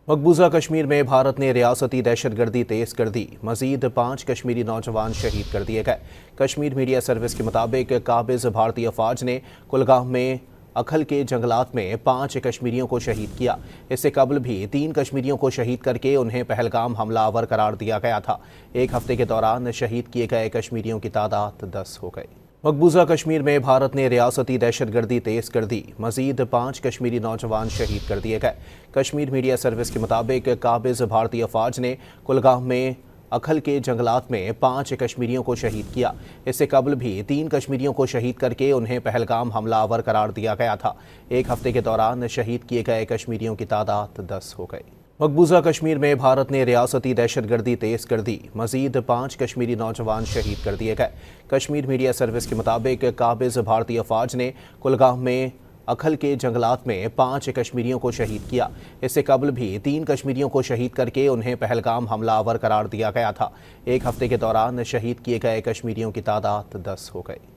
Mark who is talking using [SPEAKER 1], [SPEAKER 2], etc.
[SPEAKER 1] मकबूजा कश्मीर में भारत ने रियासती दहशतगर्दी तेज कर दी। मजीद 5 कश्मीरी नौजवान शहीद कर दिए गए। कश्मीर मीडिया सर्विस के मुताबिक काबिज भारतीय फौज ने कुलगाम में अखल के जंगलात में 5 कश्मीरियों को शहीद किया। इससे कबल भी 3 कश्मीरियों को शहीद करके उन्हें पहलगाम हमलावर करार दिया गया था। एक हफ्ते के दौरान शहीद किए गए कश्मीरियों की तादाद 10 हो गई। मकबूजा कश्मीर में भारत ने रियासती दहशतगर्दी तेज कर दी। मजीद 5 कश्मीरी नौजवान शहीद कर दिए गए। कश्मीर मीडिया सर्विस के मुताबिक काबिज भारतीय फौज ने कुलगाम में अखल के जंगलात में 5 कश्मीरियों को शहीद किया। इससे कबल भी 3 कश्मीरियों को शहीद करके उन्हें पहलगाम हमलावर करार दिया गया था। एक हफ्ते के दौरान शहीद किए गए कश्मीरियों की तादाद 10 हो गई। मकबूजा कश्मीर में भारत ने रियासती दहशतगर्दी तेज कर दी। मजीद 5 कश्मीरी नौजवान शहीद कर दिए गए। कश्मीर मीडिया सर्विस के मुताबिक काबिज भारतीय फौज ने कुलगाम में अखल के जंगलात में 5 कश्मीरियों को शहीद किया। इससे कबल भी 3 कश्मीरियों को शहीद करके उन्हें पहलगाम हमलावर करार दिया गया था। एक हफ्ते के दौरान शहीद किए गए कश्मीरियों की तादाद 10 हो गई।